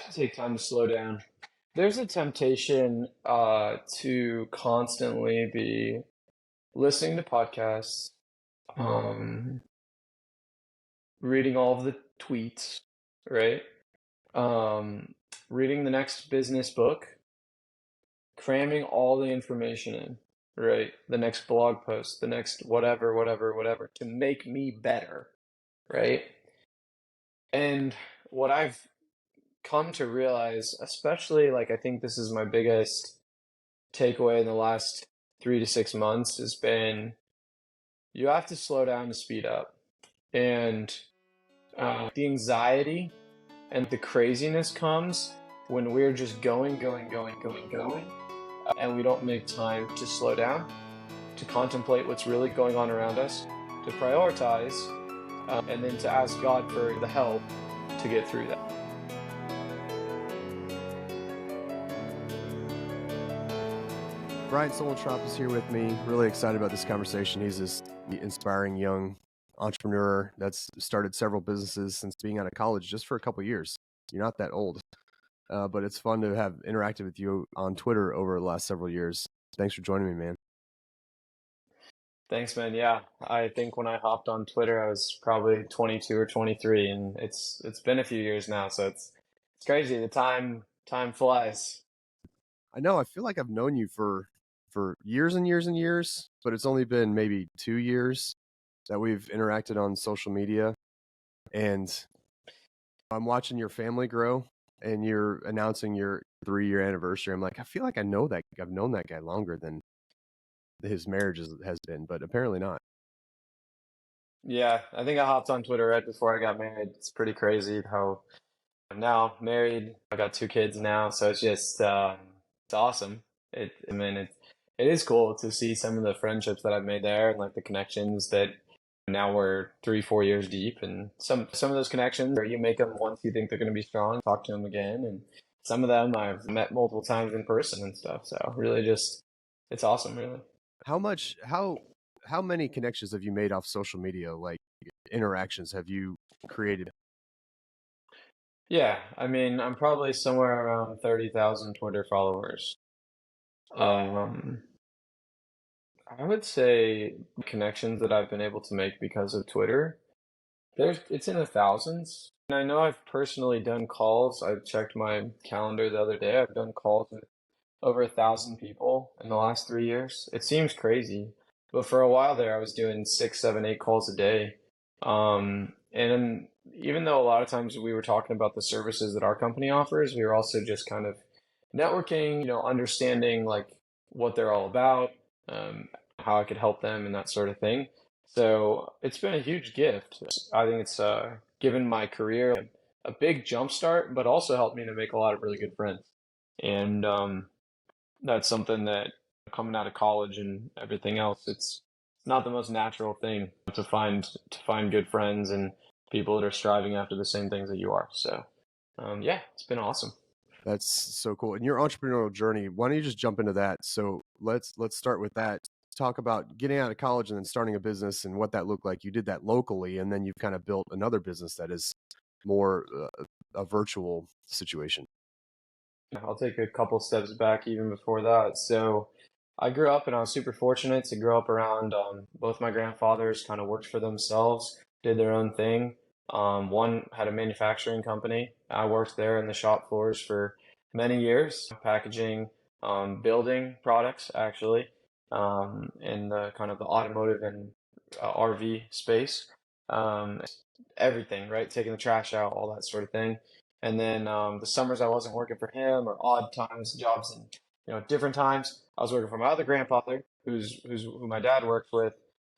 to take time to slow down. There's a temptation to constantly be listening to podcasts, um, reading all of the tweets, right? Um, Reading the next business book, cramming all the information in, right? The next blog post, the next whatever, whatever, whatever, to make me better, right? And what I've come to realize, especially like I think this is my biggest takeaway in the last 3 to 6 months, has been you have to slow down to speed up. And the anxiety and the craziness comes when we're just going, going, going, going, going, and we don't make time to slow down, to contemplate what's really going on around us, to prioritize, and then to ask God for the help to get through that. Bryant Suellentrop is here with me. Really excited about this conversation. He's this inspiring young entrepreneur that's started several businesses since being out of college just for a couple of years. You're not that old, but it's fun to have interacted with you on Twitter over the last several years. Thanks for joining me, man. Thanks, man. Yeah, I think when I hopped on Twitter, I was probably 22 or 23, and it's been a few years now, so it's crazy. The time flies. I know. I feel like I've known you for years and years and years, but it's only been maybe 2 years that we've interacted on social media, and I'm watching your family grow, and you're announcing your 3-year anniversary. I'm like, I feel like I've known that guy longer than his marriage has been, but apparently not. Yeah, I think I hopped on Twitter right before I got married. It's pretty crazy how I'm now married. I got 2 kids now, so it's just it's awesome. It is cool to see some of the friendships that I've made there and like the connections that now we're 3, 4 years deep, and some of those connections where you make them once you think they're going to be strong, talk to them again, and some of them I've met multiple times in person and stuff. So really, just it's awesome, really. How many connections have you made off social media? Like interactions have you created? Yeah, I mean, I'm probably somewhere around 30,000 Twitter followers. Um, I would say connections that I've been able to make because of Twitter, it's in the thousands. And I know I've personally done calls. I checked my calendar the other day. I've done calls with over 1,000 people in the last 3 years. It seems crazy, but for a while there, I was doing 6, 7, 8 calls a day. And even though a lot of times we were talking about the services that our company offers, we were also just kind of networking, understanding like what they're all about, how I could help them and that sort of thing. So it's been a huge gift. I think it's given my career a big jump start, but also helped me to make a lot of really good friends. And that's something that coming out of college and everything else, it's not the most natural thing to find good friends and people that are striving after the same things that you are. So yeah, it's been awesome. That's so cool. And your entrepreneurial journey, why don't you just jump into that? So let's start with that. Talk about getting out of college and then starting a business and what that looked like. You did that locally, and then you've kind of built another business that is more a virtual situation. I'll take a couple steps back even before that. So I grew up and I was super fortunate to grow up around both my grandfathers kind of worked for themselves, did their own thing. One had a manufacturing company. I worked there in the shop floors for many years, packaging, building products actually, in the kind of the automotive and RV space. Um, Everything, right? Taking the trash out, all that sort of thing. And then the summers I wasn't working for him or odd times, jobs and different times, I was working for my other grandfather, who my dad worked with,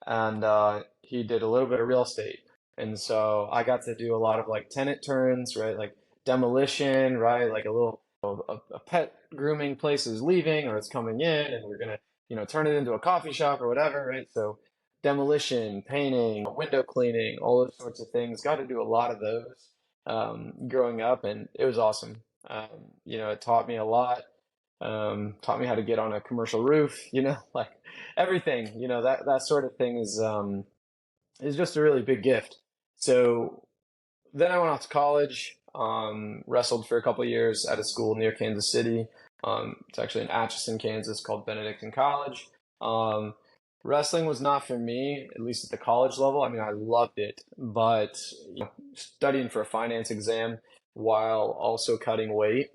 and he did a little bit of real estate. And so I got to do a lot of like tenant turns, right? Like demolition, right? Like a pet grooming place is leaving or it's coming in, and we're gonna turn it into a coffee shop or whatever, right? So demolition, painting, window cleaning, all those sorts of things. Got to do a lot of those growing up, and it was awesome. It taught me a lot. Taught me how to get on a commercial roof. Like everything. That sort of thing is just a really big gift. So then I went off to college. Wrestled for a couple of years at a school near Kansas City. It's actually in Atchison, Kansas, called Benedictine College. Um, Wrestling was not for me, at least at the college level. I mean, I loved it, but studying for a finance exam while also cutting weight,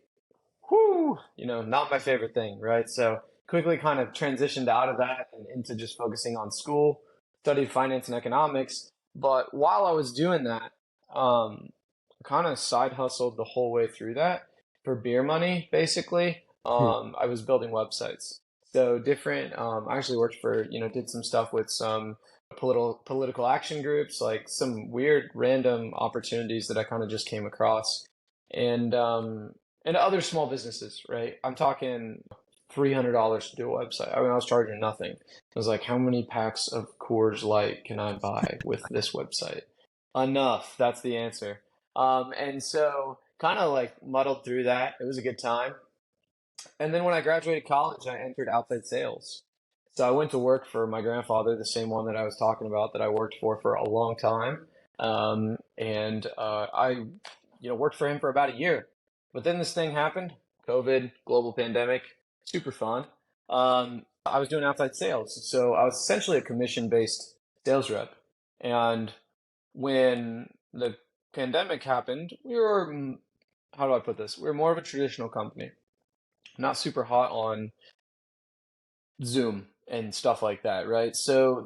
whoo, not my favorite thing, right? So quickly kind of transitioned out of that and into just focusing on school, studied finance and economics. But while I was doing that, kind of side hustled the whole way through that for beer money, basically. I was building websites. So different, I actually worked for, did some stuff with some political action groups, like some weird random opportunities that I kind of just came across. And and other small businesses, right? I'm talking $300 to do a website. I mean, I was charging nothing. I was like, how many packs of Coors Light can I buy with this website? Enough. That's the answer. And so kind of like muddled through that. It was a good time. And then when I graduated college, I entered outside sales. So I went to work for my grandfather, the same one that I was talking about that I worked for a long time. And I, worked for him for about a year. But then this thing happened, COVID, global pandemic, super fun. I was doing outside sales. So I was essentially a commission-based sales rep. And when the pandemic happened, we were, how do I put this? We were more of a traditional company, not super hot on Zoom and stuff like that, right? So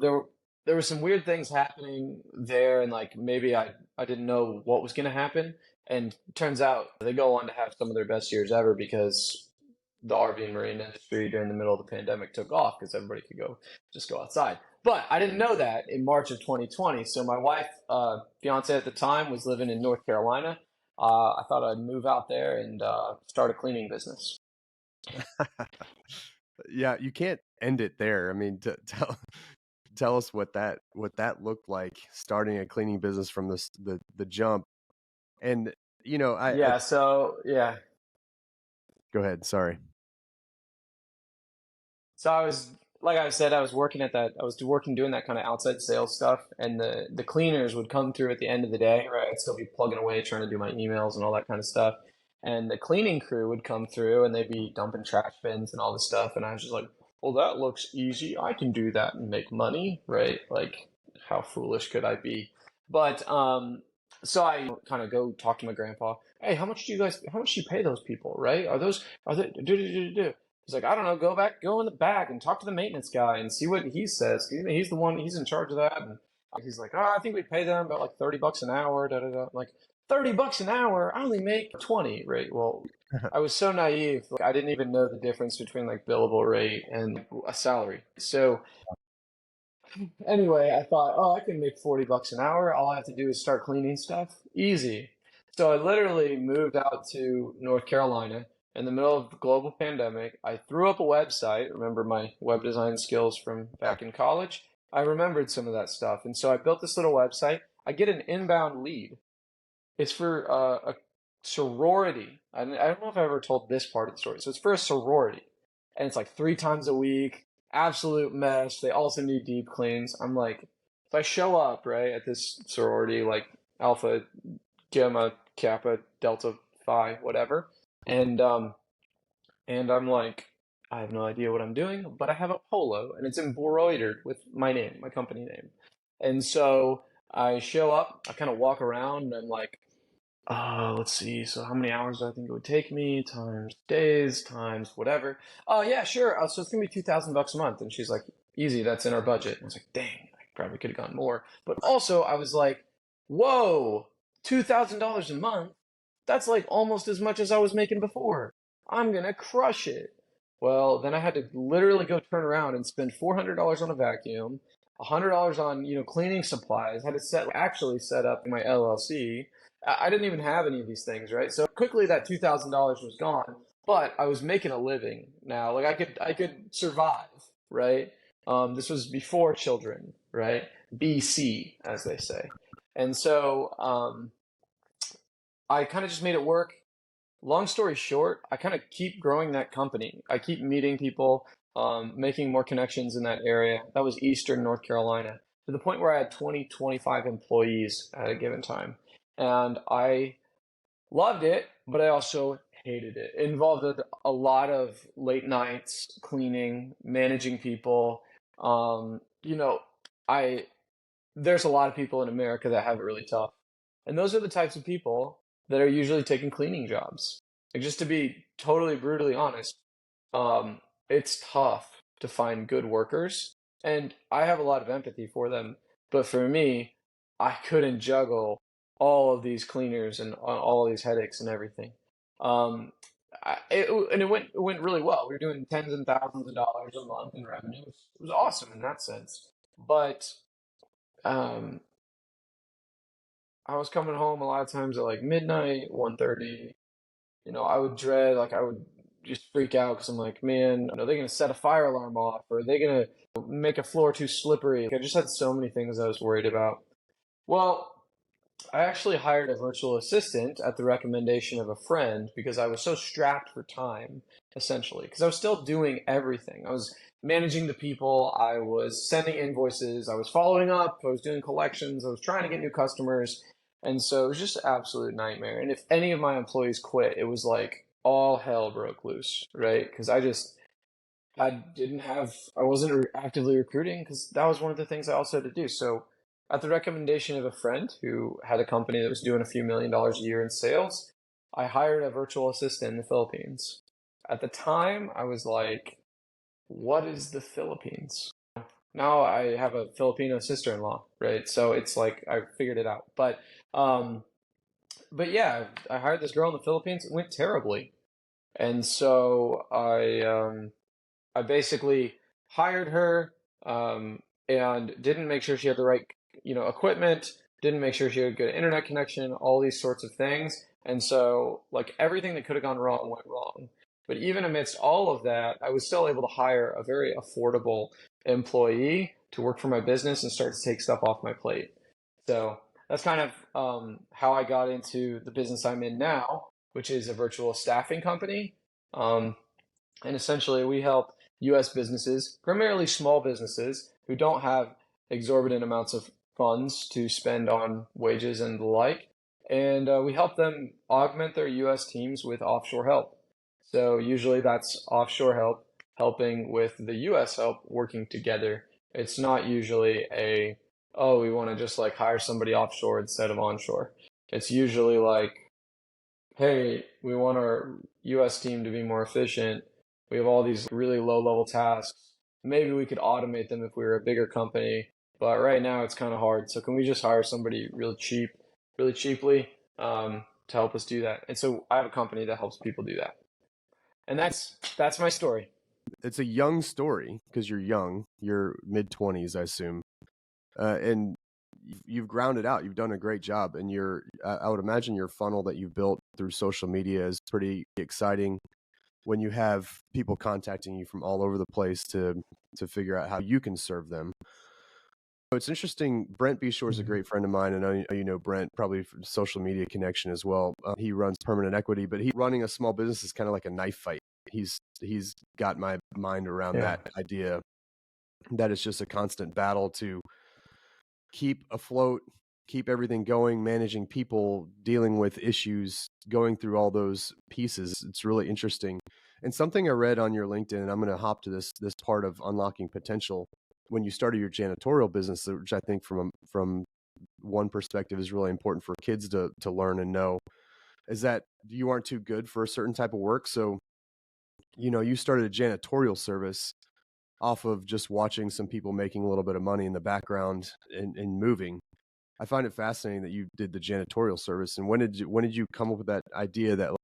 there were some weird things happening there, and like maybe I didn't know what was going to happen. And turns out they go on to have some of their best years ever because the RV and marine industry during the middle of the pandemic took off because everybody could go outside. But I didn't know that in March of 2020. So my wife, fiance at the time, was living in North Carolina. I thought I'd move out there and start a cleaning business. Yeah, you can't end it there. I mean, tell us what that looked like, starting a cleaning business from the jump. And I Yeah, so yeah. go ahead. Sorry. So I was, like I said, I was working at that. I was working doing that kind of outside sales stuff, and the cleaners would come through at the end of the day, right? I'd still be plugging away trying to do my emails and all that kind of stuff, and the cleaning crew would come through, and they'd be dumping trash bins and all this stuff, and I was just like, well, that looks easy. I can do that and make money, right? Like, how foolish could I be? But so I kind of go talk to my grandpa. Hey, how much do you pay those people, right? Are they do? He's like, I don't know, go in the back and talk to the maintenance guy and see what he says. He's the one, he's in charge of that. And he's like, oh, I think we pay them about like 30 bucks an hour. Da, da, da. I'm like, 30 bucks an hour? I only make 20, right? Well, I was so naive. Like, I didn't even know the difference between like billable rate and a salary. So anyway, I thought, oh, I can make 40 bucks an hour. All I have to do is start cleaning stuff. Easy. So I literally moved out to North Carolina in the middle of the global pandemic. I threw up a website. Remember my web design skills from back in college? I remembered some of that stuff. And so I built this little website. I get an inbound lead. It's for a sorority. I don't know if I ever told this part of the story. So it's for a sorority, and it's like 3 times a week. Absolute mess. They also need deep cleans. I'm like, if I show up right at this sorority, like Alpha, Gamma, Kappa, Delta, Phi, whatever, and I'm like, I have no idea what I'm doing, but I have a polo and it's embroidered with my name, my company name, and so I show up. I kind of walk around and I'm like, let's see. So how many hours do I think it would take me times days times whatever? Oh yeah, sure. So it's gonna be 2,000 bucks a month. And she's like, easy, that's in our budget. And I was like, dang, I probably could have gone more. But also I was like, whoa, $2,000 a month? That's like almost as much as I was making before. I'm gonna crush it. Well, then I had to literally go turn around and spend $400 on a vacuum, $100 on, cleaning supplies. Had to actually set up my LLC. I didn't even have any of these things, right? So quickly that $2,000 was gone, but I was making a living now. Like I could survive, right? This was before children, right? BC, as they say. And so I kind of just made it work. Long story short, I kind of keep growing that company. I keep meeting people, making more connections in that area. That was Eastern North Carolina, to the point where I had 20, 25 employees at a given time. And I Loved it, but I also hated it. It involved a lot of late nights, cleaning, managing people. You know, I there's a lot of people in America that have it really tough. And those are the types of people that are usually taking cleaning jobs. Like, just to be totally brutally honest, um, it's tough to find good workers. And I have a lot of empathy for them. But for me, I couldn't juggle all of these cleaners and all these headaches and everything. And it went really well. We were doing tens and thousands of dollars a month in revenue. It was awesome in that sense. But um, I was coming home a lot of times at like midnight, 1:30. I would dread, like I would just freak out because I'm like, man, are they going to set a fire alarm off? Or are they going to make a floor too slippery? I just had so many things I was worried about. Well, I actually hired a virtual assistant at the recommendation of a friend because I was so strapped for time, essentially, because I was still doing everything. I was managing the people, I was sending invoices, I was following up, I was doing collections, I was trying to get new customers. And so it was just an absolute nightmare. And if any of my employees quit, it was like all hell broke loose, right? Because I wasn't actively recruiting because that was one of the things I also had to do. So, at the recommendation of a friend who had a company that was doing a few $1 million a year in sales, I hired a virtual assistant in the Philippines. At the time, I was like, what is the Philippines? Now I have a Filipino sister-in-law, right? So it's like I figured it out. Um, but yeah, I hired this girl in the Philippines. It went terribly. And so I basically hired her, and didn't make sure she had the right, equipment, didn't make sure she had a good internet connection, all these sorts of things. And so, like, everything that could have gone wrong went wrong. But even amidst all of that, I was still able to hire a very affordable employee to work for my business and start to take stuff off my plate. So that's kind of how I got into the business I'm in now, which is a virtual staffing company. Um, and essentially, we help US businesses, primarily small businesses, who don't have exorbitant amounts of funds to spend on wages and the like. And we help them augment their US teams with offshore help. So usually that's offshore help helping with the US help working together. It's not usually oh, we want to just like hire somebody offshore instead of onshore. It's usually like, hey, we want our US team to be more efficient. We have all these really low level tasks. Maybe we could automate them if we were a bigger company, but right now it's kind of hard. So can we just hire somebody really cheaply, to help us do that? And so I have a company that helps people do that. And that's my story. It's a young story because you're young. You're mid-20s, I assume, and you've grounded out. You've done a great job, and I would imagine your funnel that you've built through social media is pretty exciting. When you have people contacting you from all over the place to figure out how you can serve them. So it's interesting. Brent Beshore is a Mhm. great friend of mine, and I know you know Brent probably from social media connection as well. He runs Permanent Equity, but he running a small business is kind of like a knife fight. He's got my mind around Yeah. that idea that it's just a constant battle to keep afloat, keep everything going, managing people, dealing with issues, going through all those pieces. It's really interesting. And something I read on your LinkedIn, and I'm going to hop to this part of unlocking potential. When you started your janitorial business, which I think from one perspective is really important for kids to learn and know, is that you aren't too good for a certain type of work. So, you started a janitorial service off of just watching some people making a little bit of money in the background and moving. I find it fascinating that you did the janitorial service. And when did you come up with that idea that like,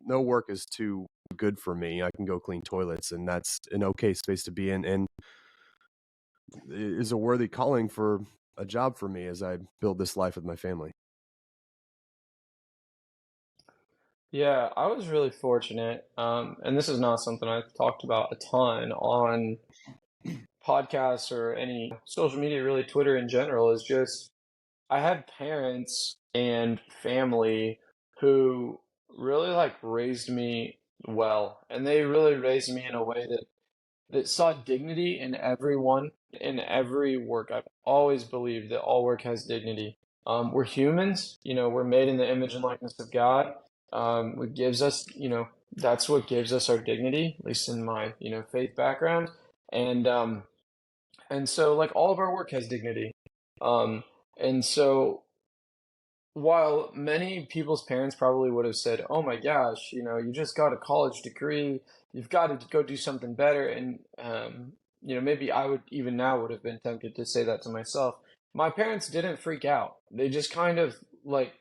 no work is too good for me? I can go clean toilets, and that's an okay space to be in, and is a worthy calling for a job for me as I build this life with my family. Yeah, I was really fortunate. And this is not something I've talked about a ton on podcasts or any social media, really Twitter in general, is just I had parents and family who really like raised me well, and they really raised me in a way that saw dignity in everyone, in every work. I've always believed that all work has dignity. We're humans, we're made in the image and likeness of God. What gives us, that's what gives us our dignity, at least in my, faith background. And and so like all of our work has dignity. Um, and so while many people's parents probably would have said, "Oh my gosh, you just got a college degree, you've got to go do something better," and maybe I would even now would have been tempted to say that to myself. My parents didn't freak out. They just kind of like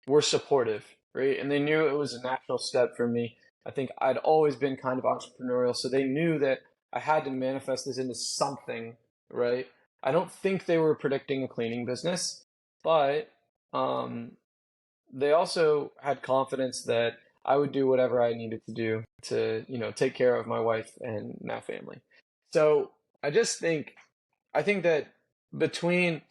were supportive, right? And they knew it was a natural step for me. I think I'd always been kind of entrepreneurial, so they knew that I had to manifest this into something, right? I don't think they were predicting a cleaning business, but um, they also had confidence that I would do whatever I needed to do to, take care of my wife and now family. So I think that between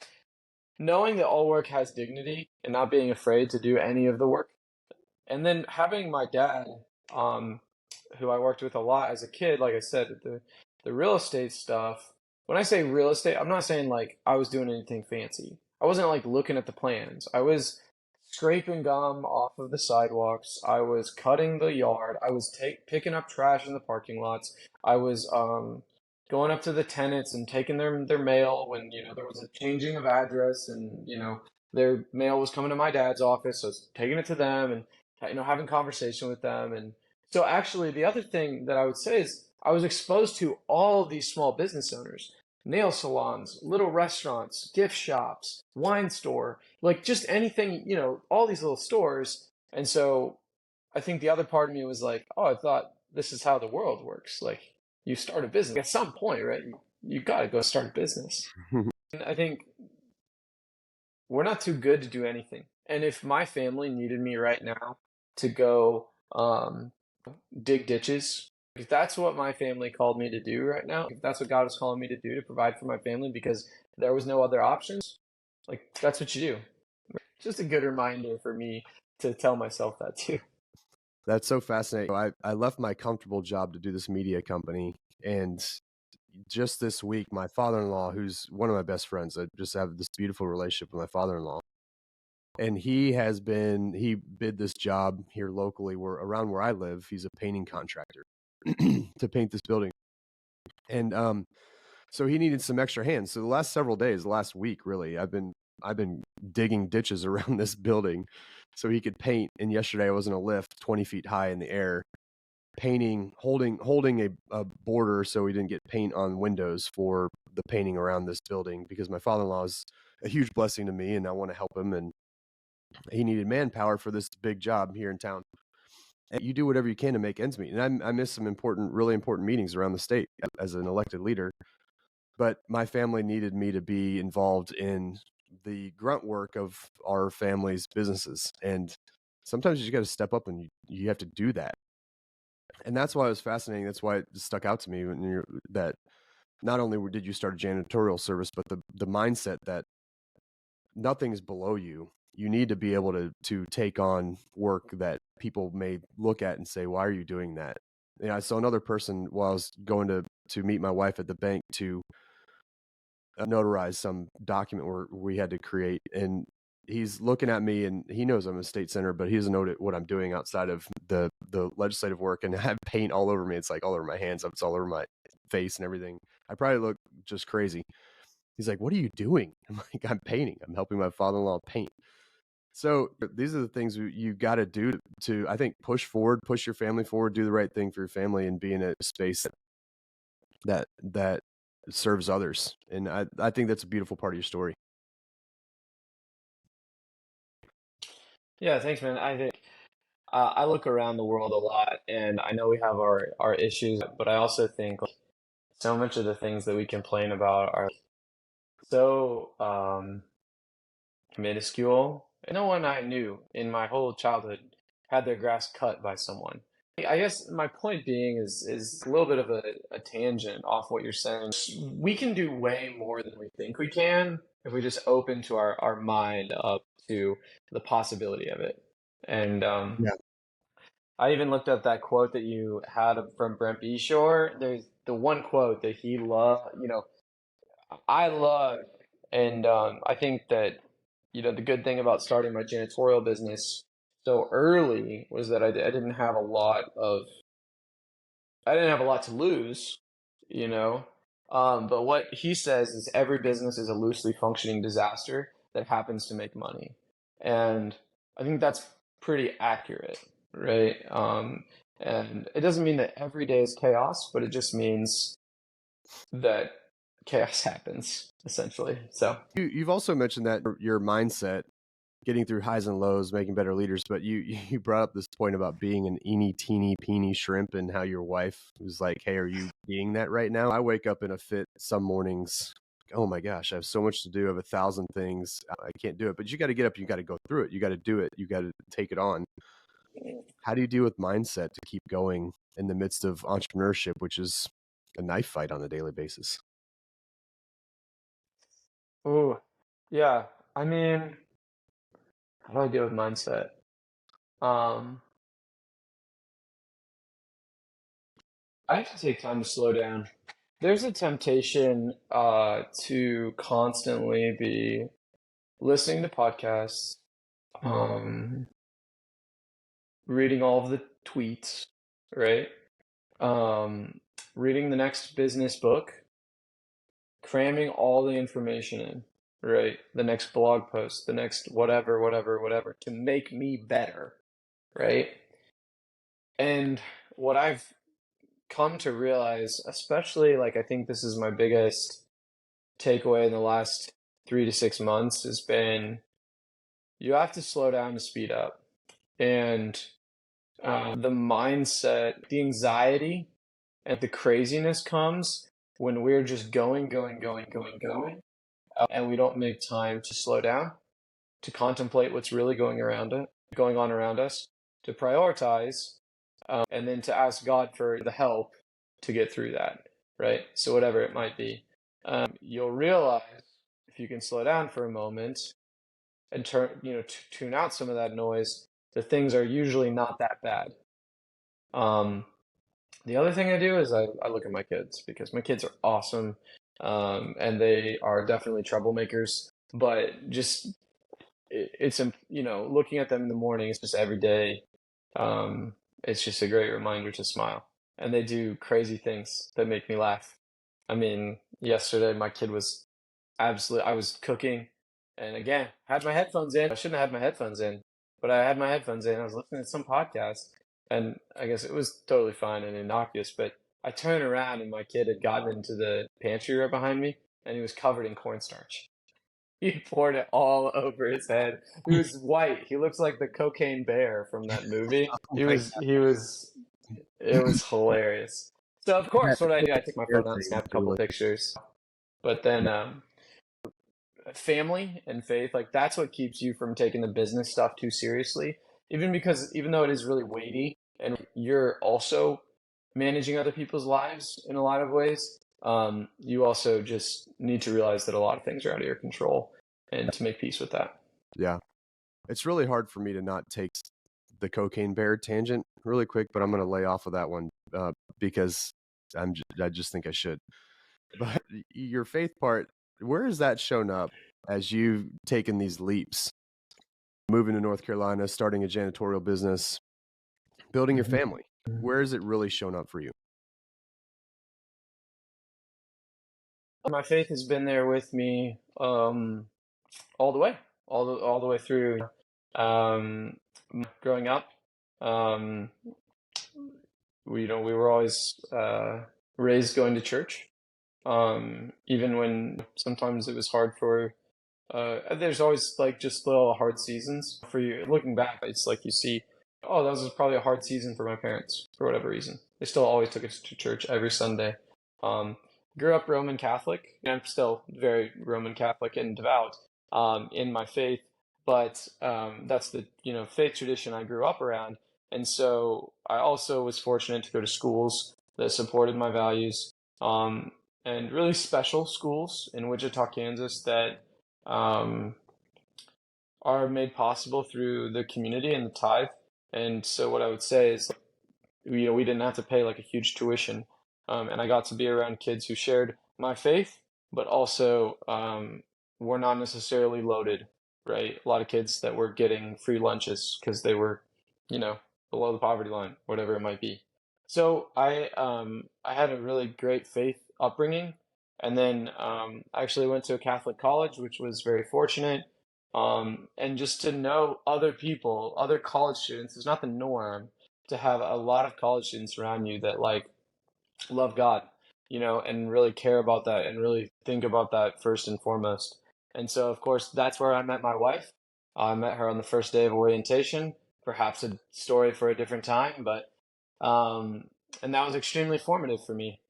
knowing that all work has dignity and not being afraid to do any of the work, and then having my dad, um, who I worked with a lot as a kid, like I said, the real estate stuff. When I say real estate, I'm not saying like I was doing anything fancy. I wasn't like looking at the plans. I was scraping gum off of the sidewalks. I was cutting the yard. I was picking up trash in the parking lots. I was going up to the tenants and taking their mail when there was a changing of address and their mail was coming to my dad's office. So I was taking it to them and having conversation with them. And so actually the other thing that I would say is I was exposed to all of these small business owners, nail salons, little restaurants, gift shops, wine store, like just anything, all these little stores. And so I think the other part of me was like, oh, I thought this is how the world works. Like you start a business at some point, right? You got to go start a business. And I think we're not too good to do anything. And if my family needed me right now to go dig ditches, if that's what my family called me to do right now, if that's what God was calling me to do to provide for my family because there was no other options, like that's what you do. Just a good reminder for me to tell myself that too. That's so fascinating. I left my comfortable job to do this media company. And just this week, my father-in-law, who's one of my best friends, I just have this beautiful relationship with my father-in-law. And he bid this job here locally around where I live. He's a painting contractor to paint this building. And so he needed some extra hands. So the last several days, the last week really, I've been digging ditches around this building so he could paint. And yesterday I was in a lift 20 feet high in the air, painting, holding a border so we didn't get paint on windows for the painting around this building, because my father-in-law is a huge blessing to me and I want to help him, and he needed manpower for this big job here in town. And you do whatever you can to make ends meet. And I missed some really important meetings around the state as an elected leader, but my family needed me to be involved in the grunt work of our family's businesses. And sometimes you got to step up and you have to do that. And that's why it was fascinating. That's why it stuck out to me that not only did you start a janitorial service, but the mindset that nothing is below you. You need to be able to take on work that people may look at and say, why are you doing that? I saw another person while I was going to meet my wife at the bank to notarize some document we had to create. And he's looking at me and he knows I'm a state senator, but he doesn't know what I'm doing outside of the legislative work. And I have paint all over me. It's like all over my hands. It's all over my face and everything. I probably look just crazy. He's like, what are you doing? I'm like, I'm painting. I'm helping my father-in-law paint. So these are the things you got to do to, I think, push your family forward, do the right thing for your family, and be in a space that serves others. And I think that's a beautiful part of your story. Yeah, thanks, man. I think I look around the world a lot, and I know we have our issues, but I also think like, so much of the things that we complain about are so minuscule. No one I knew in my whole childhood had their grass cut by someone. I guess my point being is a little bit of a tangent off what you're saying. We can do way more than we think we can if we just open to our mind up to the possibility of it. And Yeah. I even looked up that quote that you had from Brent Beshore. There's the one quote that I love, and I think that the good thing about starting my janitorial business so early was that I didn't have a lot of I didn't have a lot to lose, you know. But what he says is every business is a loosely functioning disaster that happens to make money. And I think that's pretty accurate, right? And it doesn't mean that every day is chaos, but it just means that chaos happens, essentially. So, You've also mentioned that your mindset, getting through highs and lows, making better leaders. But you brought up this point about being an eeny teeny peeny shrimp, and how your wife was like, "Hey, are you being that right now?" I wake up in a fit some mornings. Oh my gosh, I have so much to do. I have 1,000 things. I can't do it. But you got to get up. You got to go through it. You got to do it. You got to take it on. How do you deal with mindset to keep going in the midst of entrepreneurship, which is a knife fight on a daily basis? ooh, yeah. I mean, how do I deal with mindset? Um, I have to take time to slow down. There's a temptation to constantly be listening to podcasts, um, reading all of the tweets, right? Um, reading the next business book, cramming all the information in, right? The next blog post, the next whatever, whatever, whatever, to make me better, right? And what I've come to realize, especially like I think this is my biggest takeaway in the last 3 to 6 months, has been you have to slow down to speed up. And the mindset, the anxiety, and the craziness comes when we're just going, going, going, going, going, and we don't make time to slow down, to contemplate what's really going on around us, to prioritize, and then to ask God for the help to get through that, right? So whatever it might be, you'll realize if you can slow down for a moment and tune out some of that noise, the things are usually not that bad. Um, the other thing I do is I look at my kids because my kids are awesome, and they are definitely troublemakers. But just it's looking at them in the morning, it's just every day. It's just a great reminder to smile, and they do crazy things that make me laugh. I mean, yesterday my kid was absolutely. I was cooking, and again, had my headphones in. I shouldn't have had my headphones in, but I had my headphones in. I was listening to some podcast, and I guess it was totally fine and innocuous. But I turned around, and my kid had gotten into the pantry right behind me, and he was covered in cornstarch. He poured it all over his head. He was white. He looks like the cocaine bear from that movie. Oh He my was. He was. It was hilarious. So of God. course, what I do, I take my Hair phone out and thing snap a to couple like, pictures. But then family and faith, like that's what keeps you from taking the business stuff too seriously. Even though it is really weighty and you're also managing other people's lives in a lot of ways, you also just need to realize that a lot of things are out of your control and to make peace with that. yeah, it's really hard for me to not take the cocaine bear tangent really quick, but I'm going to lay off of that one because I just think I should. But your faith part, where has that shown up as you've taken these leaps, moving to North Carolina, starting a janitorial business, building your family? Where has it really shown up for you? My faith has been there with me all the way, all the way through. Um, growing up, um, we were always raised going to church. Even when sometimes it was hard for there's always like just little hard seasons for you. Looking back, it's like you see, oh, that was probably a hard season for my parents for whatever reason. They still always took us to church every Sunday. Um, grew up Roman Catholic, and I'm still very Roman Catholic and devout in my faith, but that's the faith tradition I grew up around, and so I also was fortunate to go to schools that supported my values, and really special schools in Wichita, Kansas that um, are made possible through the community and the tithe. And so what I would say is, we didn't have to pay like a huge tuition, and I got to be around kids who shared my faith, but also were not necessarily loaded. right? A lot of kids that were getting free lunches because they were, below the poverty line, whatever it might be. So I had a really great faith upbringing, and then I actually went to a Catholic college, which was very fortunate. And just to know other people, other college students, is not the norm to have a lot of college students around you that like love God, and really care about that and really think about that first and foremost. And so, of course, that's where I met my wife. I met her on the first day of orientation, perhaps a story for a different time, but and that was extremely formative for me.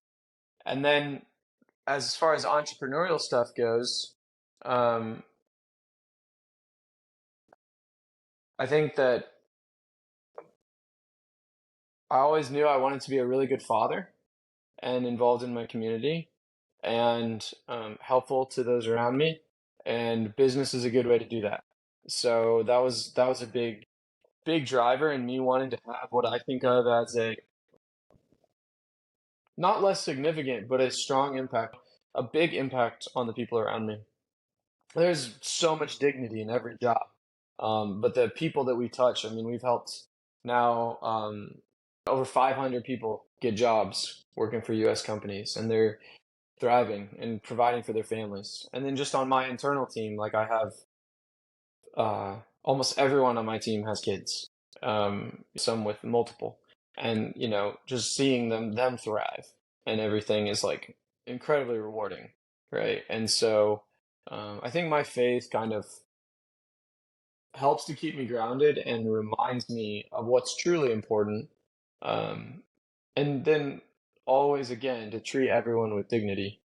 And then, as far as entrepreneurial stuff goes, um, I think that I always knew I wanted to be a really good father and involved in my community and helpful to those around me. And business is a good way to do that. So that was a big driver in me wanting to have what I think of as a not less significant, but a strong impact, a big impact on the people around me. There's so much dignity in every job. But the people that we touch, I mean, we've helped now over 500 people get jobs working for US companies, and they're thriving and providing for their families. And then just on my internal team, like I have almost everyone on my team has kids, some with multiple, and just seeing them thrive and everything is like incredibly rewarding, right? And so I think my faith kind of helps to keep me grounded and reminds me of what's truly important. Um, and then always again to treat everyone with dignity,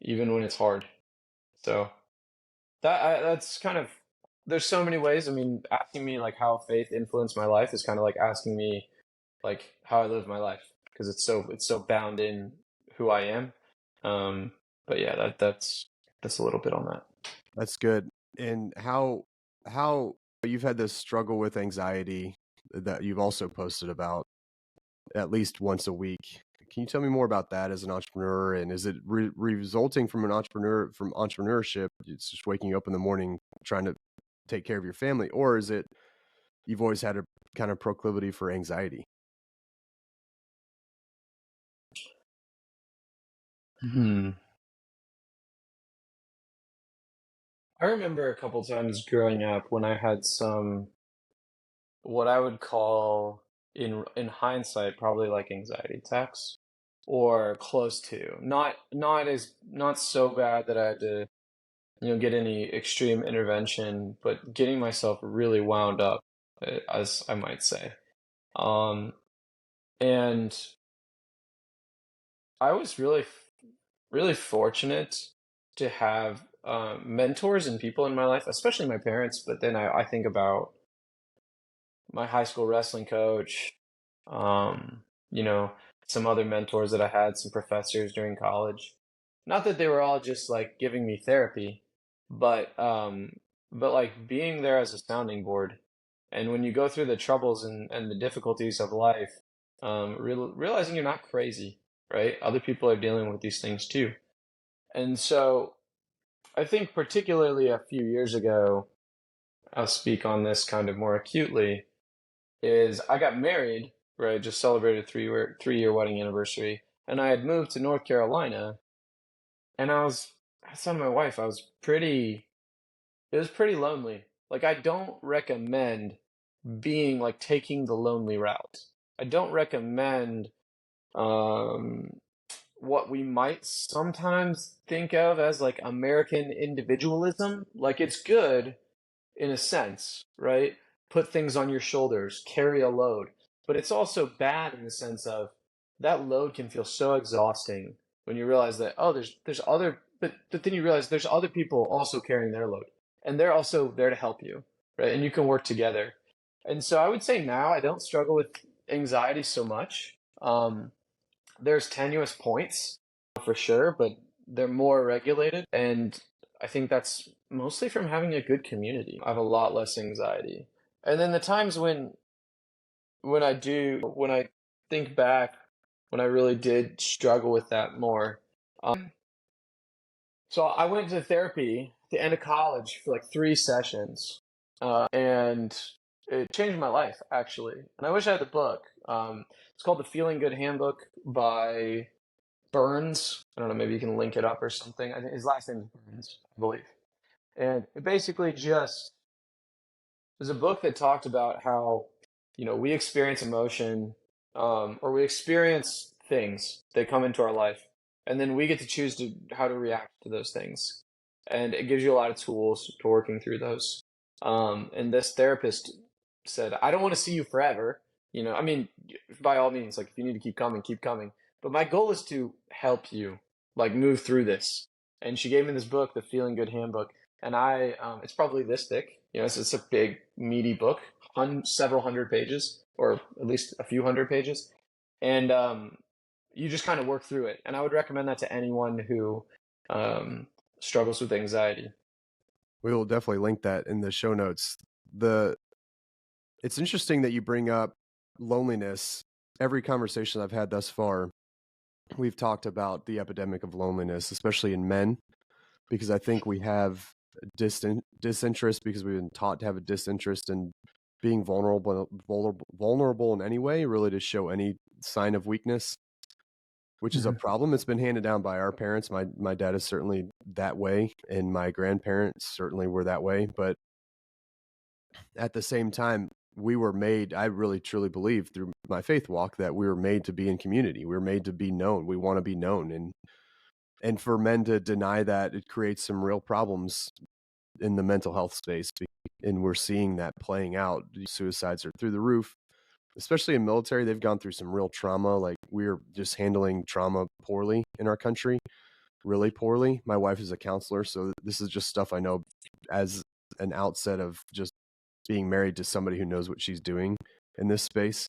even when it's hard. So that's kind of there's so many ways. I mean, asking me like how faith influenced my life is kind of like asking me like how I live my life because it's so bound in who I am. Um, but yeah, that's a little bit on that. That's good. And how you've had this struggle with anxiety that you've also posted about at least once a week. Can you tell me more about that as an entrepreneur? And is it resulting from entrepreneurship? It's just waking up in the morning trying to take care of your family, or is it you've always had a kind of proclivity for anxiety? Hmm. I remember a couple times growing up when I had some what I would call in hindsight probably like anxiety attacks or close to. Not so bad that I had to, get any extreme intervention, but getting myself really wound up, as I might say. Um, and I was really fortunate to have mentors and people in my life, especially my parents. But then I think about my high school wrestling coach, um, you know, some other mentors that I had, some professors during college. Not that they were all just like giving me therapy, but like being there as a sounding board. And when you go through the troubles and the difficulties of life, realizing you're not crazy, right? Other people are dealing with these things too. And so I think particularly a few years ago, I'll speak on this kind of more acutely is I got married, right? Just celebrated 3-year wedding anniversary, and I had moved to North Carolina, and I was telling my wife it was pretty lonely. Like I don't recommend being like taking the lonely route. I don't recommend um what we might sometimes think of as like American individualism. Like it's good in a sense, right? Put things on your shoulders, carry a load. But it's also bad in the sense of that load can feel so exhausting when you realize that, oh, there's other but then you realize there's other people also carrying their load. And they're also there to help you, right? And you can work together. And so I would say now I don't struggle with anxiety so much. There's tenuous points for sure, but they're more regulated. And I think that's mostly from having a good community. I have a lot less anxiety. And then the times when I think back, when I really did struggle with that more. So I went to therapy the end of college for like 3 sessions, and it changed my life actually. And I wish I had the book. It's called The Feeling Good Handbook by Burns. I don't know, maybe you can link it up or something. I think his last name is Burns, I believe. And it basically just was a book that talked about how, we experience emotion, or we experience things that come into our life, and then we get to choose how to react to those things. And it gives you a lot of tools to working through those. And this therapist said, I don't want to see you forever. I mean, by all means, like if you need to keep coming, keep coming. But my goal is to help you like move through this. And she gave me this book, The Feeling Good Handbook, and it's probably this thick. It's a big, meaty book, several hundred pages, or at least a few hundred pages, and you just kind of work through it. And I would recommend that to anyone who struggles with anxiety. We will definitely link that in the show notes. It's interesting that you bring up loneliness. Every conversation I've had thus far, we've talked about the epidemic of loneliness, especially in men, because I think we have disinterest because we've been taught to have a disinterest in being vulnerable in any way, really to show any sign of weakness, which is a problem. It's been handed down by our parents. My dad is certainly that way, and my grandparents certainly were that way. But at the same time, we were made, I really truly believe through my faith walk, that we were made to be in community. We were made to be known. We want to be known. And for men to deny that, it creates some real problems in the mental health space. And we're seeing that playing out. Suicides are through the roof, especially in military. They've gone through some real trauma. Like, we're just handling trauma poorly in our country, really poorly. My wife is a counselor, so this is just stuff I know as an outset of just being married to somebody who knows what she's doing in this space.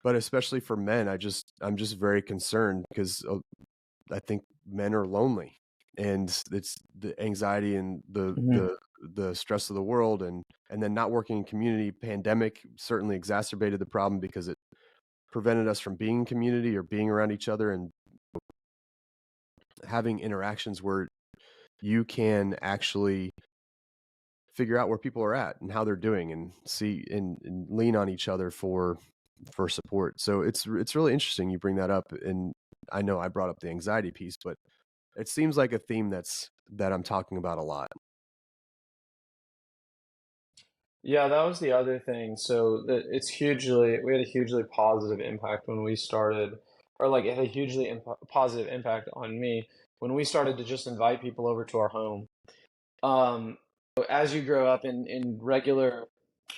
But especially for men, I'm just very concerned because I think men are lonely, and it's the anxiety and Mm-hmm. the stress of the world, and then not working in community. Pandemic certainly exacerbated the problem because it prevented us from being in community or being around each other and having interactions where you can actually figure out where people are at and how they're doing, and see and lean on each other for support. So it's really interesting you bring that up. And I know I brought up the anxiety piece, but it seems like a theme that I'm talking about a lot. Yeah, that was the other thing. So we had a hugely positive impact when we started, or like it had a hugely positive impact on me when we started to just invite people over to our home. Um, as you grow up in regular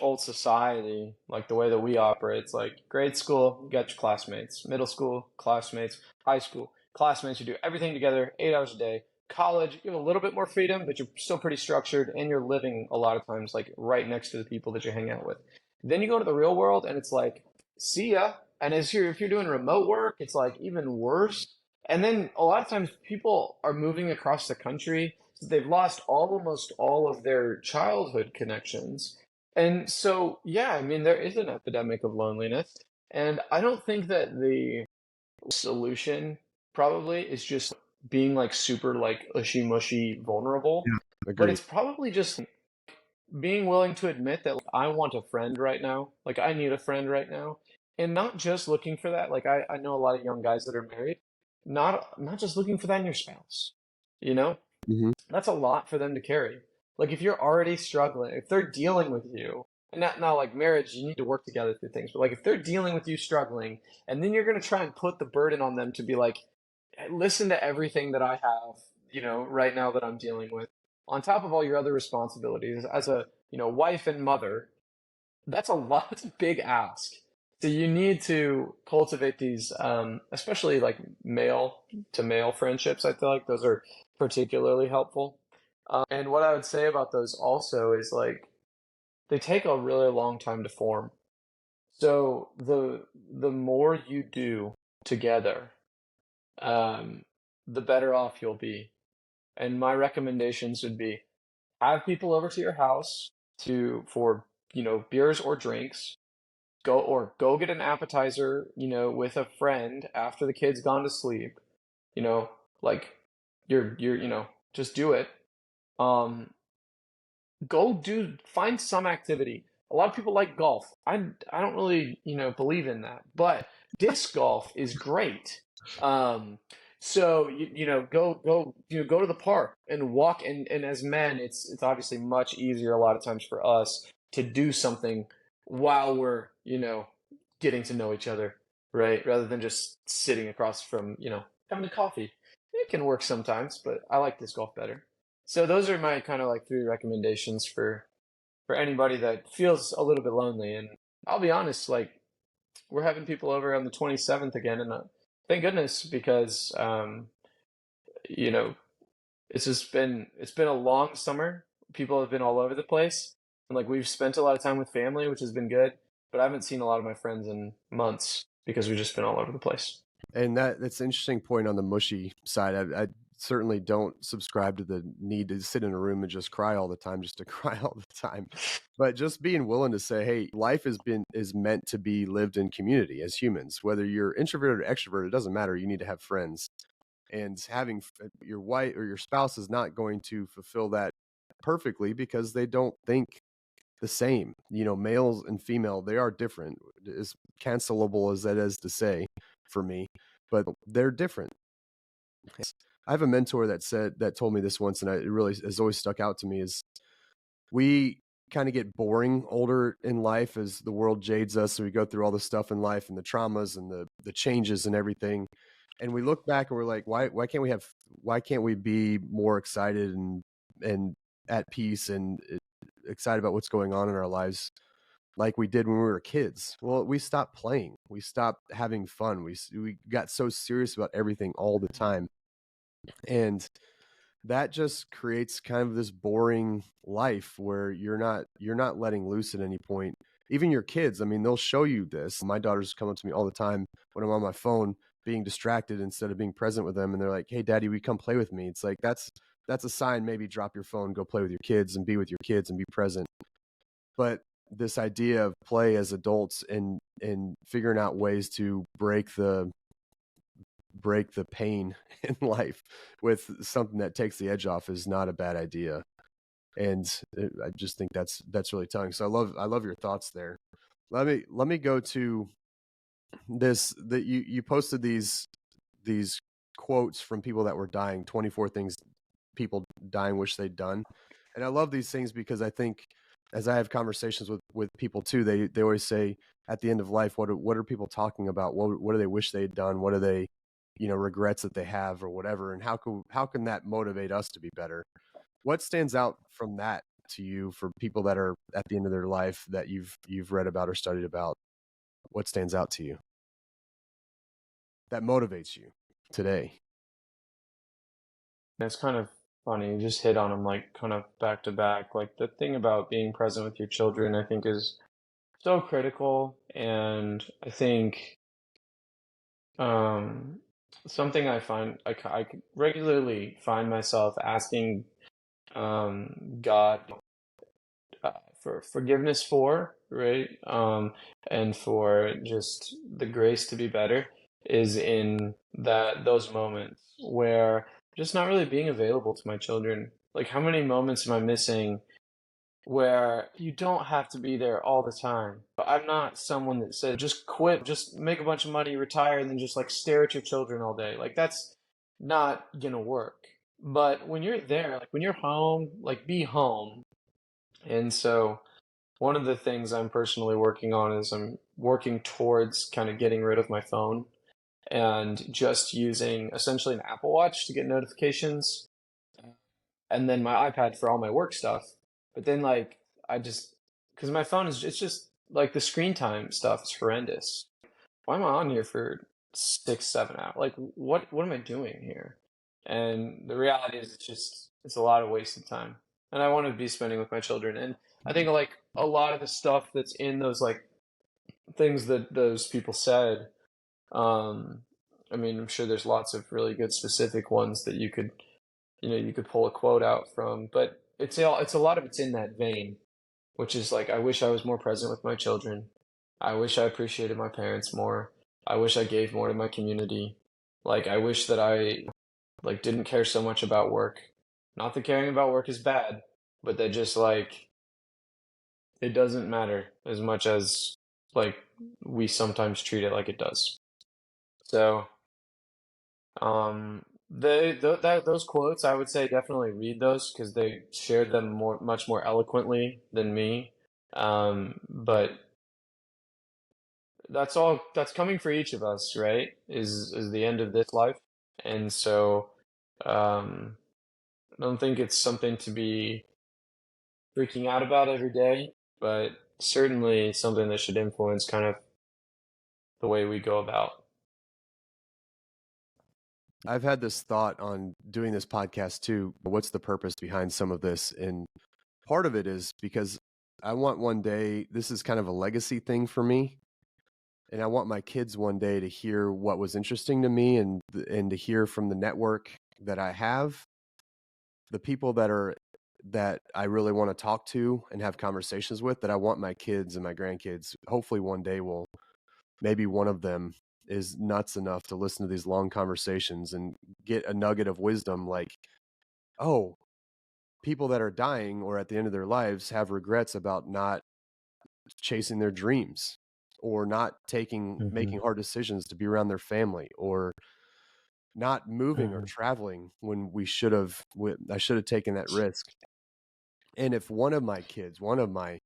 old society, like the way that we operate, it's like grade school, you got your classmates, middle school, classmates, high school, classmates, you do everything together, 8 hours a day. College, you have a little bit more freedom, but you're still pretty structured, and you're living a lot of times like right next to the people that you hang out with. Then you go to the real world, and it's like, see ya. And if you're doing remote work, it's like even worse. And then a lot of times people are moving across the country, so they've lost almost all of their childhood connections. And so, yeah, I mean, there is an epidemic of loneliness. And I don't think that the solution probably is just being like super like ushy mushy vulnerable, Yeah, but agreed. it's probably just being willing to admit that like, I want a friend right now. Like I need a friend right now. And not just looking for that. Like I know a lot of young guys that are married, not just looking for that in your spouse. You know? Hmm. That's a lot for them to carry. Like if you're already struggling, if they're dealing with you, and not like marriage, you need to work together through things, but like if they're dealing with you struggling, and then you're gonna try and put the burden on them to be like, listen to everything that I have, right now that I'm dealing with, on top of all your other responsibilities as a, wife and mother, that's a lot. That's a big ask. So you need to cultivate these, especially like male to male friendships. I feel like those are particularly helpful. And what I would say about those also is like they take a really long time to form. So the more you do together, um, the better off you'll be. And my recommendations would be have people over to your house for beers or drinks. Go get an appetizer, with a friend after the kid's gone to sleep. You know, like you're just do it. Um, find some activity. A lot of people like golf. I don't really, believe in that, but disc golf is great. Um, so go to the park and walk, and as men, it's obviously much easier a lot of times for us to do something while we're, getting to know each other, right? Rather than just sitting across from, having a coffee. It can work sometimes, but I like disc golf better. So those are my kind of like three recommendations for anybody that feels a little bit lonely. And I'll be honest, like we're having people over on the 27th again, and thank goodness because you know it's been a long summer. People have been all over the place, and like we've spent a lot of time with family, which has been good. But I haven't seen a lot of my friends in months because we've just been all over the place. And that's an interesting point on the mushy side. I certainly don't subscribe to the need to sit in a room and just cry all the time, just to cry all the time. But just being willing to say, hey, life is meant to be lived in community as humans. Whether you're introverted or extroverted, it doesn't matter. You need to have friends. And having your wife or your spouse is not going to fulfill that perfectly because they don't think the same. Males and female, they are different. As cancelable as that is to say for me, but they're different. I have a mentor that told me this once, and it really has always stuck out to me is we kind of get boring older in life as the world jades us and we go through all the stuff in life and the traumas and the changes and everything. And we look back and we're like, why can't we be more excited and at peace and excited about what's going on in our lives like we did when we were kids? Well, we stopped playing. We stopped having fun. We got so serious about everything all the time. And that just creates kind of this boring life where you're not letting loose at any point. Even your kids, I mean, they'll show you this. My daughters come up to me all the time when I'm on my phone being distracted instead of being present with them, and they're like, "Hey daddy, will you come play with me?" It's like that's a sign. Maybe drop your phone, go play with your kids and be with your kids and be present. But this idea of play as adults and figuring out ways to break the pain in life with something that takes the edge off is not a bad idea. And I just think that's really telling. So I love your thoughts there. Let me go to this that you posted these quotes from people that were dying, 24 things people dying wish they'd done. And I love these things because I think as I have conversations with people too, they always say at the end of life, what are people talking about? What do they wish they'd done? What are they, regrets that they have or whatever? And how can that motivate us to be better? What stands out from that to you for people that are at the end of their life that you've read about or studied about? What stands out to you that motivates you today? And it's kind of funny. You just hit on them like kind of back to back. Like the thing about being present with your children, I think, is so critical. And I think um, something I regularly find myself asking God for forgiveness for, right? And for just the grace to be better is in those moments where just not really being available to my children. Like how many moments am I missing where you don't have to be there all the time? But I'm not someone that said just quit, just make a bunch of money, retire, and then just like stare at your children all day. Like that's not gonna work. But when you're there, like when you're home, like be home. And so one of the things I'm personally working on is I'm working towards kind of getting rid of my phone and just using essentially an Apple Watch to get notifications and then my iPad for all my work stuff. But then like because my phone is it's just like the screen time stuff is horrendous. Why am I on here for 6, 7 hours? Like what am I doing here? And the reality is it's a lot of wasted time. And I want to be spending with my children. And I think like a lot of the stuff that's in those like things that those people said, um, I mean, I'm sure there's lots of really good specific ones that you could pull a quote out from, but it's a lot of it's in that vein, which is like I wish I was more present with my children. I wish I appreciated my parents more. I wish I gave more to my community. Like I wish that I like didn't care so much about work. Not that caring about work is bad, but that just like it doesn't matter as much as like we sometimes treat it like it does. So, those quotes, I would say definitely read those because they shared them much more eloquently than me. But that's coming for each of us, right? Is the end of this life. And so, um, I don't think it's something to be freaking out about every day, but certainly something that should influence kind of the way we go about. I've had this thought on doing this podcast too. What's the purpose behind some of this? And part of it is because I want one day, this is kind of a legacy thing for me. And I want my kids one day to hear what was interesting to me and to hear from the network that I have, the people that I really want to talk to and have conversations with, that I want my kids and my grandkids hopefully one day will, maybe one of them is nuts enough to listen to these long conversations and get a nugget of wisdom like, oh, people that are dying or at the end of their lives have regrets about not chasing their dreams or not Hmm. making hard decisions to be around their family or not moving or Hmm. traveling when I should have taken that risk. And if one of my kids, one of my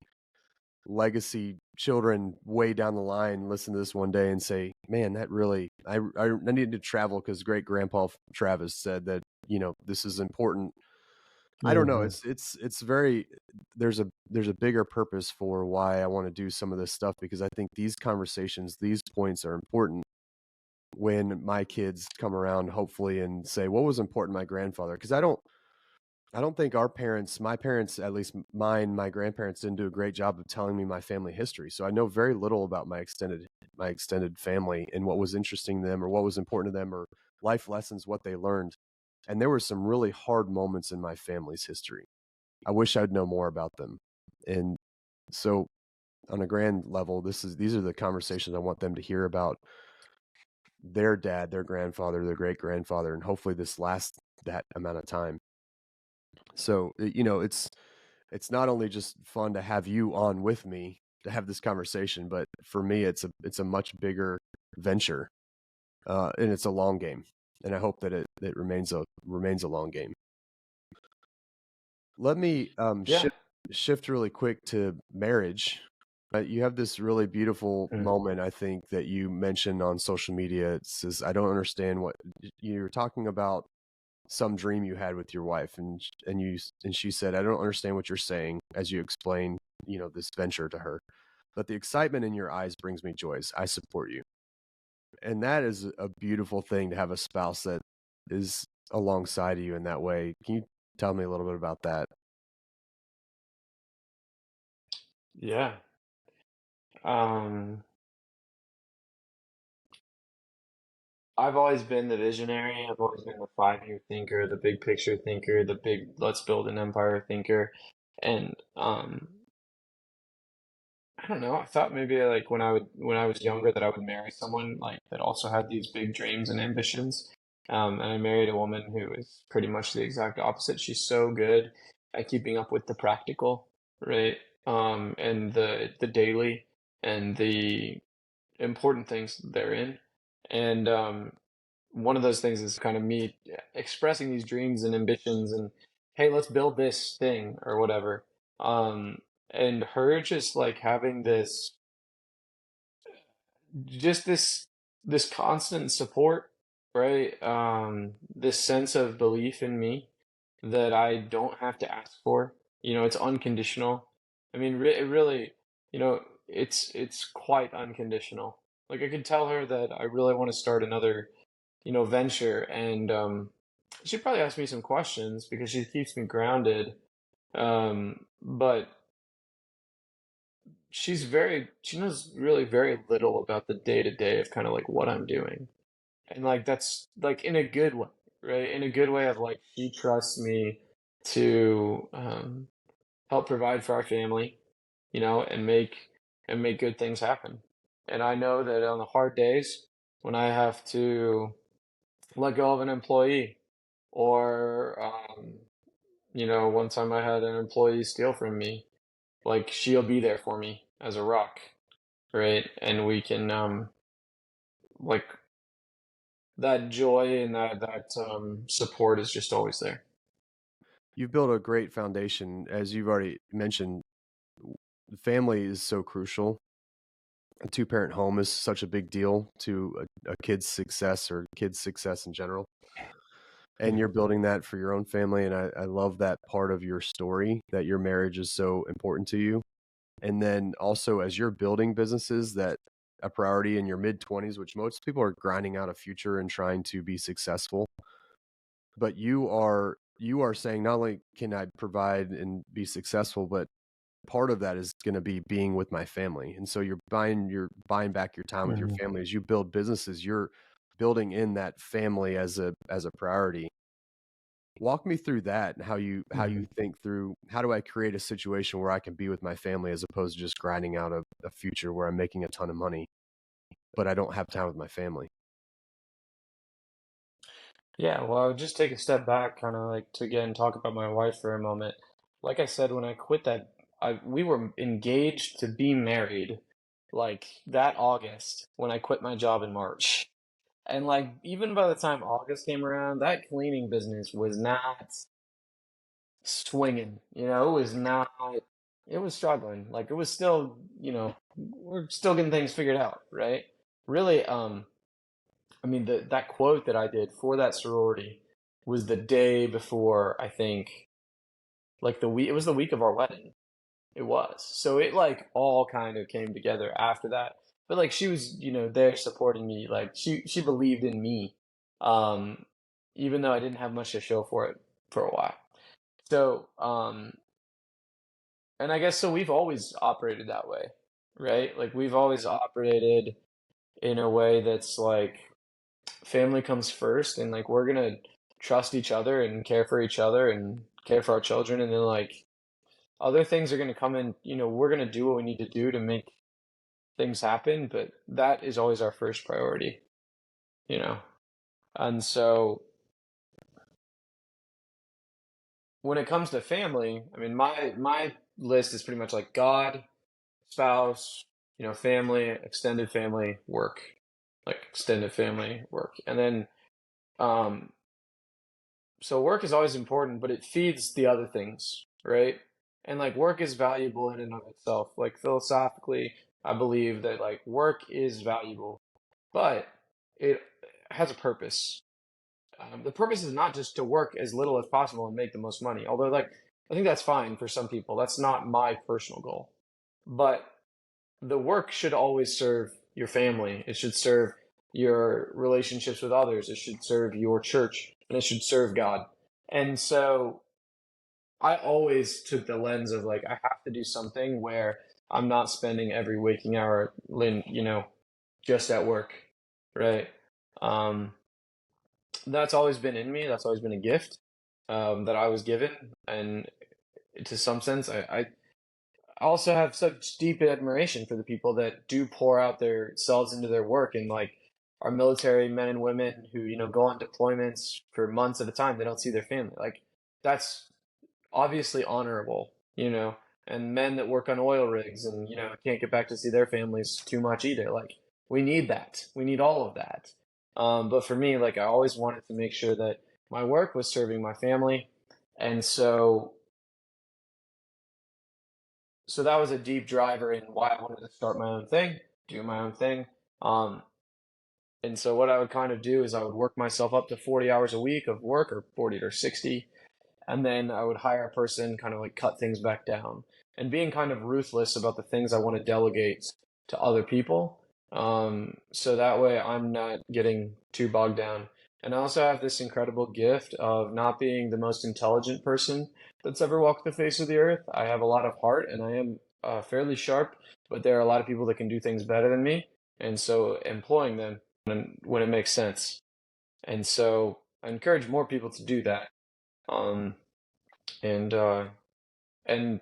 legacy children way down the line listen to this one day and say, man, that really, I needed to travel because great grandpa Travis said that, this is important. I don't know. Hmm. It's very, there's a bigger purpose for why I want to do some of this stuff, because I think these conversations, these points are important when my kids come around, hopefully, and say, what was important to my grandfather? Because I don't think our parents, my parents, at least mine, my grandparents didn't do a great job of telling me my family history. So I know very little about my extended family and what was interesting to them or what was important to them or life lessons, what they learned. And there were some really hard moments in my family's history. I wish I'd know more about them. And so on a grand level, these are the conversations I want them to hear about their dad, their grandfather, their great grandfather, and hopefully this lasts that amount of time. So, it's not only just fun to have you on with me to have this conversation, but for me, it's a much bigger venture, and it's a long game. And I hope that it remains a long game. Let me Yeah. shift really quick to marriage. You have this really beautiful Mm. moment, I think, that you mentioned on social media. It says, "I don't understand what you're talking about." Some dream you had with your wife, and she said, "I don't understand what you're saying," as you explain, this venture to her. But the excitement in your eyes brings me joy. I support you. And that is a beautiful thing to have a spouse that is alongside you in that way. Can you tell me a little bit about that? Yeah. Um, I've always been the visionary. I've always been the 5-year thinker, the big picture thinker, the big let's build an empire thinker. And I don't know. I thought maybe like when I was younger that I would marry someone like that also had these big dreams and ambitions. And I married a woman who is pretty much the exact opposite. She's so good at keeping up with the practical, right? And the daily and the important things therein. And one of those things is kind of me expressing these dreams and ambitions and hey, let's build this thing or whatever. Um, and her just like having just this constant support, right? This sense of belief in me that I don't have to ask for. It's unconditional. I mean, it really, it's quite unconditional. Like I could tell her that I really want to start another, venture, and she'd probably ask me some questions because she keeps me grounded. But she knows really very little about the day to day of kind of like what I'm doing. And like that's like in a good way, right? In a good way of like she trusts me to help provide for our family, and make good things happen. And I know that on the hard days when I have to let go of an employee or One time I had an employee steal from me. Like she'll be there for me as a rock, right? And we can like that joy and that support is just always there. You've built a great foundation, as you've already mentioned. Family is so crucial. A two-parent home is such a big deal to a kid's success or kids' success in general. And you're building that for your own family. And I love that part of your story, that your marriage is so important to you. And then also, as you're building businesses, that a priority in your mid 20s, which most people are grinding out a future and trying to be successful. But you are saying, not only can I provide and be successful, but part of that is going to be being with my family. And so you're buying back your time with your Mhm. family. As you build businesses, you're building in that family as a priority. Walk me through that, and how you Mhm. think through, how do I create a situation where I can be with my family as opposed to just grinding out a future where I'm making a ton of money, but I don't have time with my family. Yeah, well, I would just take a step back, kind of like to again talk about my wife for a moment. Like I said, when I quit that, we were engaged to be married like that August when I quit my job in March. And like even by the time August came around, that cleaning business was not swinging, it was not, it was struggling. Like it was still, we're still getting things figured out, right? Really, I mean, that quote that I did for that sorority was the day before, I think, like the week, it was the week of our wedding. It was. So it like all kind of came together after that. But like she was, there supporting me. Like she believed in me. Um, Even though I didn't have much to show for it for a while. So, and I guess so we've always operated that way, right? Like we've always operated in a way that's like family comes first and like we're gonna trust each other and care for each other and care for our children and then like other things are gonna come in, we're gonna do what we need to do to make things happen, but that is always our first priority, you know. And so when it comes to family, I mean my list is pretty much like God, spouse, family, extended family, work. Like extended family, work. And then um so work is always important, but it feeds the other things, right? And like work is valuable in and of itself. Like philosophically, I believe that like work is valuable, but it has a purpose. The purpose is not just to work as little as possible and make the most money. Although like I think that's fine for some people. That's not my personal goal. But the work should always serve your family. It should serve your relationships with others. It should serve your church, and it should serve God. And so I always took the lens of like I have to do something where I'm not spending every waking hour, just at work, right? Um, that's always been in me. That's always been a gift that I was given, and to some sense, I also have such deep admiration for the people that do pour out their selves into their work and like our military men and women who go on deployments for months at a time. They don't see their family. Like that's obviously honorable, and men that work on oil rigs and can't get back to see their families too much either. Like we need that. We need all of that. But for me, like I always wanted to make sure that my work was serving my family, and so that was a deep driver in why I wanted to start my own thing, do my own thing. Um, and so what I would kind of do is I would work myself up to 40 hours a week of work, or 40 or 60, and then I would hire a person, kind of like cut things back down, and being kind of ruthless about the things I want to delegate to other people. So that way I'm not getting too bogged down. And I also have this incredible gift of not being the most intelligent person that's ever walked the face of the earth. I have a lot of heart and I am fairly sharp, but there are a lot of people that can do things better than me. And so employing them when it makes sense. And so I encourage more people to do that. Um, and uh, and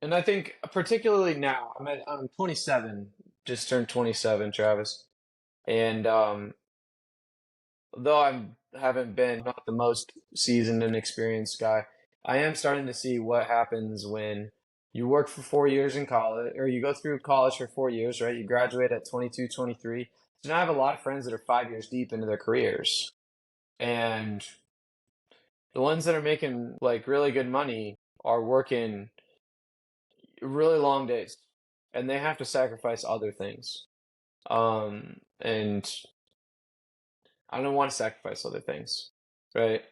and I think particularly now, I'm 27, just turned 27, Travis, and though I'm haven't been not the most seasoned and experienced guy. I am starting to see what happens when you work for 4 years in college, or you go through college for 4 years, right? You graduate at 22, 23. So now I have a lot of friends that are 5 years deep into their careers. And the ones that are making like really good money are working really long days and they have to sacrifice other things. And I don't want to sacrifice other things, right?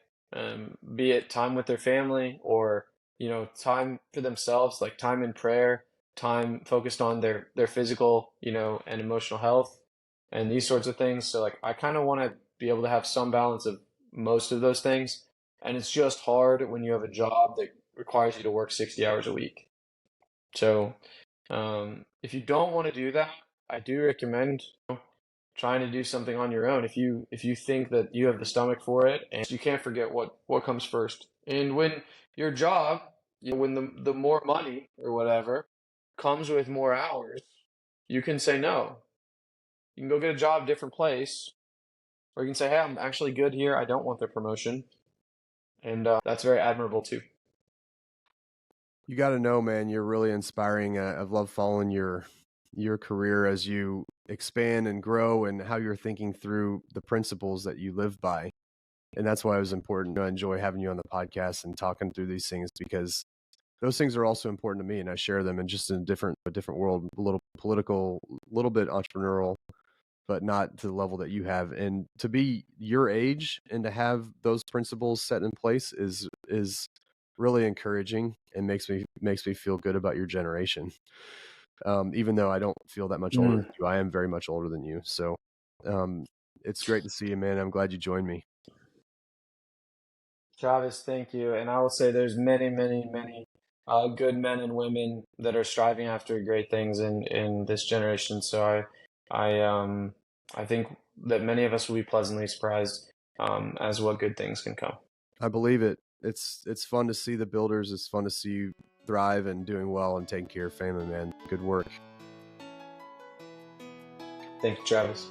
Be it time with their family or, time for themselves, like time in prayer, time focused on their physical, and emotional health and these sorts of things. So like I kind of want to be able to have some balance of most of those things. And it's just hard when you have a job that requires you to work 60 hours a week. So if you don't want to do that, I do recommend trying to do something on your own. If you think that you have the stomach for it, and you can't forget what comes first. And when your job, when the more money or whatever comes with more hours, you can say no. You can go get a job different place, or you can say, "Hey, I'm actually good here. I don't want the promotion," and that's very admirable too. You got to know, man, you're really inspiring. I've loved following your career as you expand and grow and how you're thinking through the principles that you live by. And that's why it was important. I enjoy having you on the podcast and talking through these things because those things are also important to me, and I share them in just in a different world, a little political, a little bit entrepreneurial, but not to the level that you have. And to be your age and to have those principles set in place is really encouraging and makes me feel good about your generation. Even though I don't feel that much older than you, I am very much older than you. So um, it's great to see you, man. I'm glad you joined me. Travis, thank you. And I will say there's many, many, many good men and women that are striving after great things in this generation. So I think that many of us will be pleasantly surprised as what good things can come. I believe it. It's fun to see the builders. It's fun to see you thrive and doing well and taking care of family, man. Good work. Thank you, Travis.